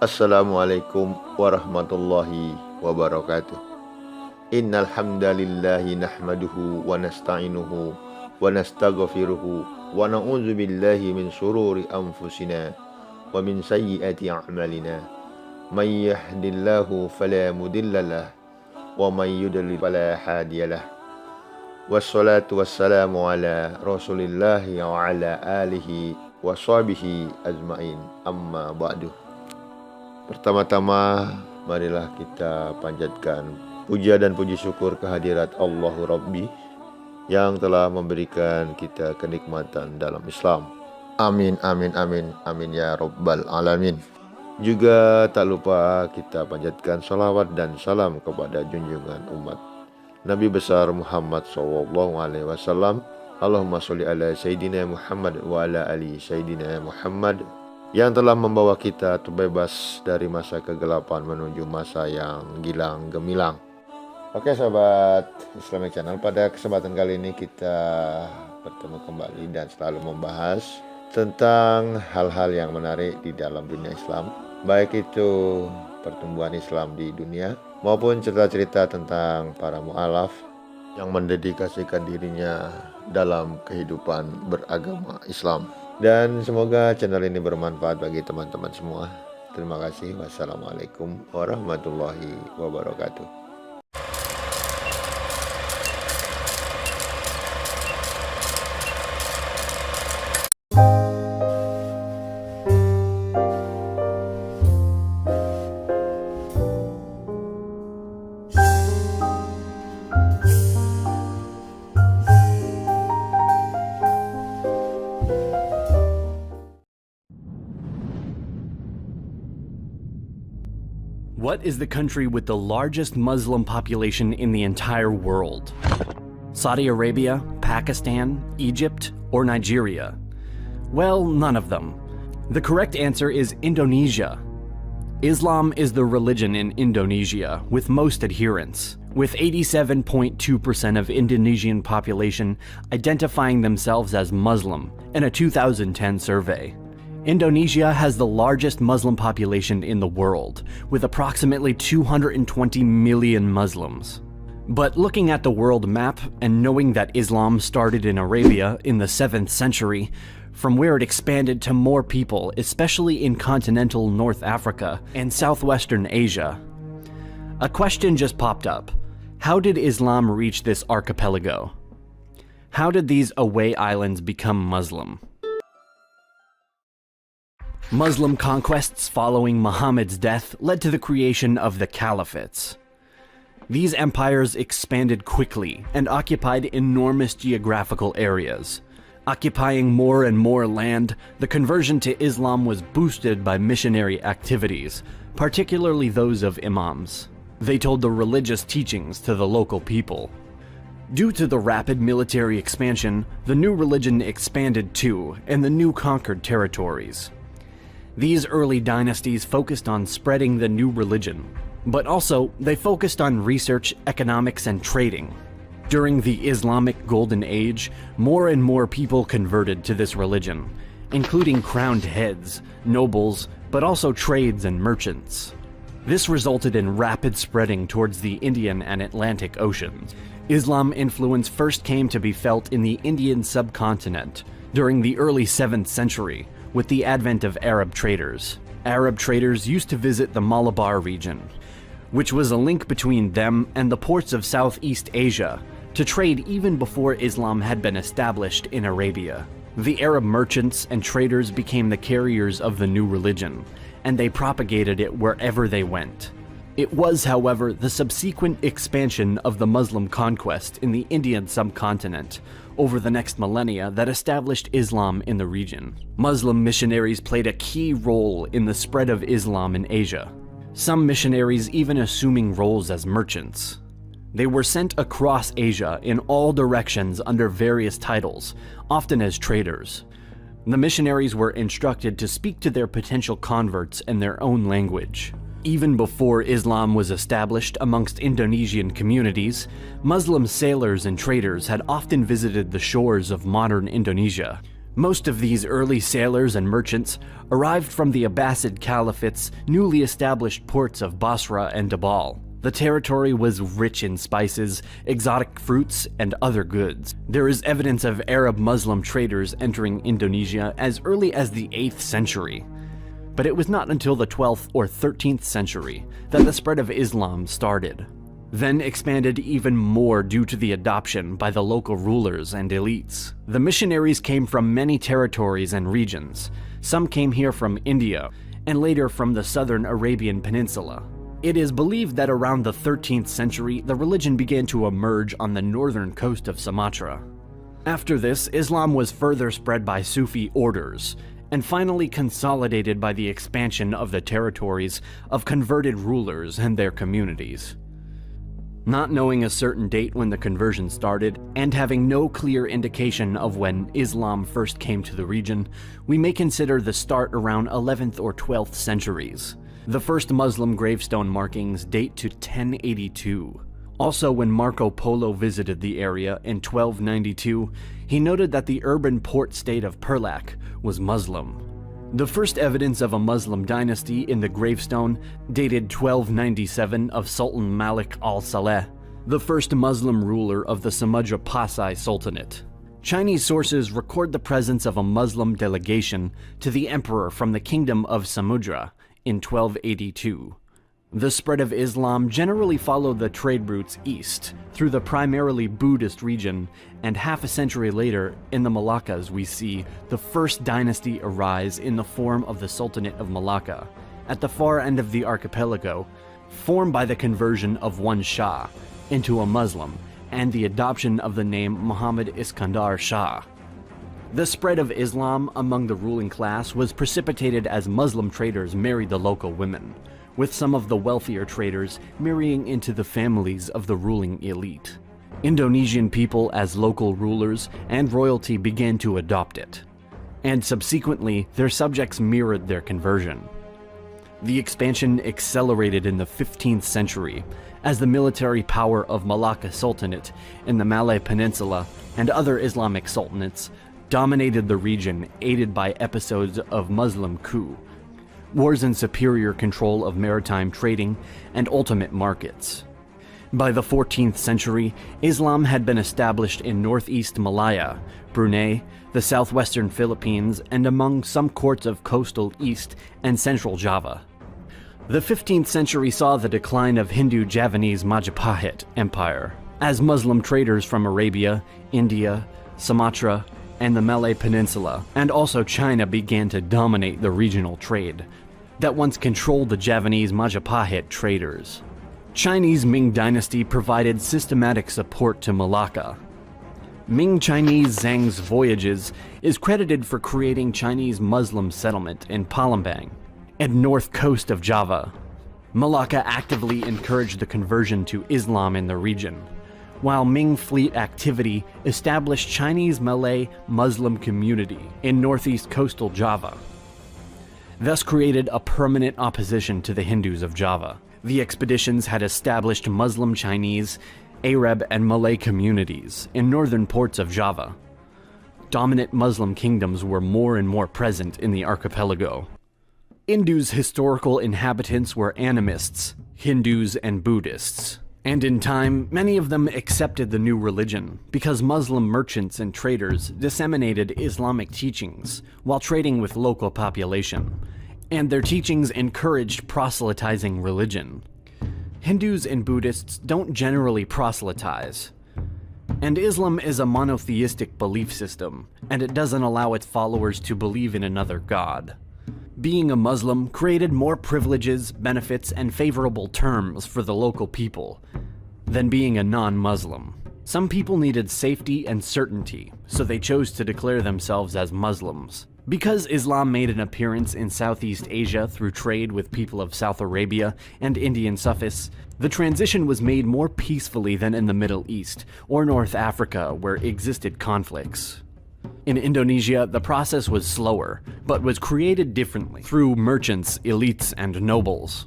Assalamualaikum warahmatullahi wabarakatuh. Innal hamdalillahi nahmaduhu wa nasta'inuhu wa nastaghfiruhu wa na'udzu billahi min shururi anfusina wa min sayyiati a'malina. May yahdihillahu fala mudhillalah wa may yudlil fala hadiyalah. Wassalatu wassalamu ala Rasulillahi wa ala alihi wa sahbihi ajmain. Amma ba'du. Pertama-tama marilah kita panjatkan puja dan puji syukur kehadirat Allahu Rabbi yang telah memberikan kita kenikmatan dalam Islam. Amin, amin, amin, amin ya Rabbal Alamin. Juga tak lupa kita panjatkan salawat dan salam kepada junjungan umat Nabi besar Muhammad SAW. Allahumma sholli ala Sayyidina Muhammad wa ala ali Sayyidina Muhammad, yang telah membawa kita terbebas dari masa kegelapan menuju masa yang gilang gemilang. Oke sahabat Islamic Channel, pada kesempatan kali ini kita bertemu kembali dan selalu membahas tentang hal-hal yang menarik di dalam dunia Islam, baik itu pertumbuhan Islam di dunia maupun cerita-cerita tentang para mu'alaf yang mendedikasikan dirinya dalam kehidupan beragama Islam. Dan semoga channel ini bermanfaat bagi teman-teman semua. Terima kasih. Wassalamualaikum warahmatullahi wabarakatuh. What is the country with the largest Muslim population in the entire world? Saudi Arabia, Pakistan, Egypt, or Nigeria? Well, none of them. The correct answer is Indonesia. Islam is the religion in Indonesia with most adherents, with 87.2% of Indonesian population identifying themselves as Muslim in a 2010 survey. Indonesia has the largest Muslim population in the world, with approximately 220 million Muslims. But looking at the world map and knowing that Islam started in Arabia in the 7th century, from where it expanded to more people, especially in continental North Africa and southwestern Asia, a question just popped up. How did Islam reach this archipelago? How did these away islands become Muslim? Muslim conquests following Muhammad's death led to the creation of the caliphates. These empires expanded quickly and occupied enormous geographical areas. Occupying more and more land, the conversion to Islam was boosted by missionary activities, particularly those of imams. They told the religious teachings to the local people. Due to the rapid military expansion, the new religion expanded too, in the new conquered territories. These early dynasties focused on spreading the new religion, but also they focused on research, economics, and trading. During the Islamic Golden Age, more and more people converted to this religion, including crowned heads, nobles, but also trades and merchants. This resulted in rapid spreading towards the Indian and Atlantic Oceans. Islam influence first came to be felt in the Indian subcontinent during the early 7th century, with the advent of Arab traders. Arab traders used to visit the Malabar region, which was a link between them and the ports of Southeast Asia, to trade even before Islam had been established in Arabia. The Arab merchants and traders became the carriers of the new religion, and they propagated it wherever they went. It was, however, the subsequent expansion of the Muslim conquest in the Indian subcontinent over the next millennia that established Islam in the region. Muslim missionaries played a key role in the spread of Islam in Asia, some missionaries even assuming roles as merchants. They were sent across Asia in all directions under various titles, often as traders. The missionaries were instructed to speak to their potential converts in their own language. Even before Islam was established amongst Indonesian communities, Muslim sailors and traders had often visited the shores of modern Indonesia. Most of these early sailors and merchants arrived from the Abbasid Caliphate's newly established ports of Basra and Dabal. The territory was rich in spices, exotic fruits, and other goods. There is evidence of Arab Muslim traders entering Indonesia as early as the 8th century. But it was not until the 12th or 13th century that the spread of Islam started, then expanded even more due to the adoption by the local rulers and elites. The missionaries came from many territories and regions. Some came here from India, and later from the southern Arabian Peninsula. It is believed that around the 13th century, the religion began to emerge on the northern coast of Sumatra. After this, Islam was further spread by Sufi orders, and finally consolidated by the expansion of the territories of converted rulers and their communities. Not knowing a certain date when the conversion started, and having no clear indication of when Islam first came to the region, we may consider the start around 11th or 12th centuries. The first Muslim gravestone markings date to 1082. Also, when Marco Polo visited the area in 1292, he noted that the urban port state of Perlac was Muslim. The first evidence of a Muslim dynasty in the gravestone dated 1297 of Sultan Malik al-Saleh, the first Muslim ruler of the Samudra Pasai Sultanate. Chinese sources record the presence of a Muslim delegation to the emperor from the kingdom of Samudra in 1282. The spread of Islam generally followed the trade routes east through the primarily Buddhist region, and half a century later, in the Malaccas, we see the first dynasty arise in the form of the Sultanate of Malacca, at the far end of the archipelago, formed by the conversion of one Shah into a Muslim and the adoption of the name Muhammad Iskandar Shah. The spread of Islam among the ruling class was precipitated as Muslim traders married the local women, with some of the wealthier traders marrying into the families of the ruling elite. Indonesian people as local rulers and royalty began to adopt it, and subsequently their subjects mirrored their conversion. The expansion accelerated in the 15th century as the military power of Malacca Sultanate in the Malay Peninsula and other Islamic sultanates dominated the region, aided by episodes of Muslim coup, wars and superior control of maritime trading and ultimate markets. By the 14th century, Islam had been established in northeast Malaya, Brunei, the southwestern Philippines, and among some courts of coastal East and Central Java. The 15th century saw the decline of Hindu-Javanese Majapahit Empire, as Muslim traders from Arabia, India, Sumatra, and the Malay Peninsula, and also China began to dominate the regional trade that once controlled the Javanese Majapahit traders. Chinese Ming dynasty provided systematic support to Malacca. Ming Chinese Zhang's voyages is credited for creating Chinese Muslim settlement in Palembang and north coast of Java. Malacca actively encouraged the conversion to Islam in the region, while Ming fleet activity established Chinese Malay Muslim community in northeast coastal Java, thus created a permanent opposition to the Hindus of Java. The expeditions had established Muslim Chinese, Arab, and Malay communities in northern ports of Java. Dominant Muslim kingdoms were more and more present in the archipelago. Indu's historical inhabitants were animists, Hindus, and Buddhists. And in time, many of them accepted the new religion because Muslim merchants and traders disseminated Islamic teachings while trading with local population, and their teachings encouraged proselytizing religion. Hindus and Buddhists don't generally proselytize, and Islam is a monotheistic belief system, and it doesn't allow its followers to believe in another god. Being a Muslim created more privileges, benefits, and favorable terms for the local people than being a non-Muslim. Some people needed safety and certainty, so they chose to declare themselves as Muslims. Because Islam made an appearance in Southeast Asia through trade with people of South Arabia and Indian Sufis, the transition was made more peacefully than in the Middle East or North Africa, where existed conflicts. In Indonesia, the process was slower, but was created differently through merchants, elites, and nobles.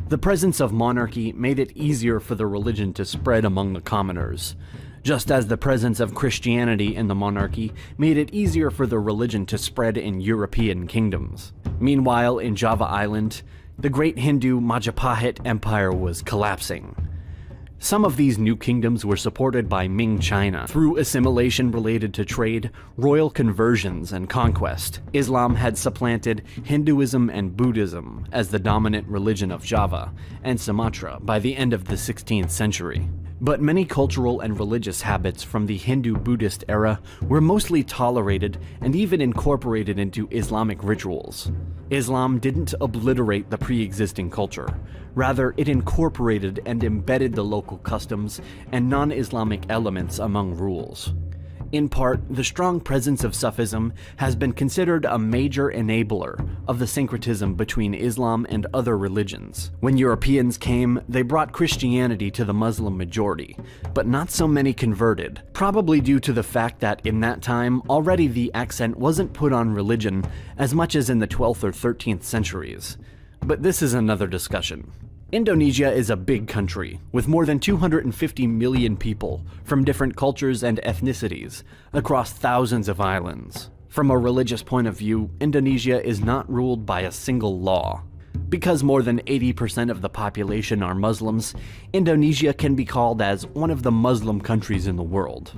The presence of monarchy made it easier for the religion to spread among the commoners. just as the presence of Christianity in the monarchy made it easier for the religion to spread in European kingdoms. Meanwhile, in Java Island, the great Hindu Majapahit Empire was collapsing. Some of these new kingdoms were supported by Ming China. Through assimilation related to trade, royal conversions, and conquest, Islam had supplanted Hinduism and Buddhism as the dominant religion of Java and Sumatra by the end of the 16th century. But many cultural and religious habits from the Hindu-Buddhist era were mostly tolerated and even incorporated into Islamic rituals. Islam didn't obliterate the pre-existing culture. Rather, it incorporated and embedded the local customs and non-Islamic elements among rules. In part, the strong presence of Sufism has been considered a major enabler of the syncretism between Islam and other religions. When Europeans came, they brought Christianity to the Muslim majority, but not so many converted, probably due to the fact that in that time, already the accent wasn't put on religion as much as in the 12th or 13th centuries. But this is another discussion. Indonesia is a big country, with more than 250 million people from different cultures and ethnicities across thousands of islands. From a religious point of view, Indonesia is not ruled by a single law. Because more than 80% of the population are Muslims, Indonesia can be called as one of the Muslim countries in the world.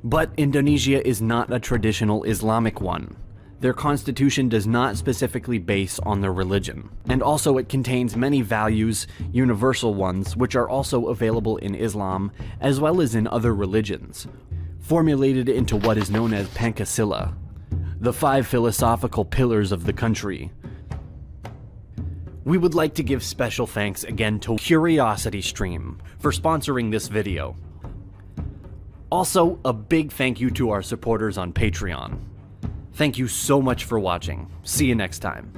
But Indonesia is not a traditional Islamic one. Their constitution does not specifically base on their religion, and also it contains many values, universal ones, which are also available in Islam as well as in other religions, formulated into what is known as Pancasila, the 5 philosophical pillars of the country. We would like to give special thanks again to CuriosityStream for sponsoring this video. Also, a big thank you to our supporters on Patreon. Thank you so much for watching. See you next time.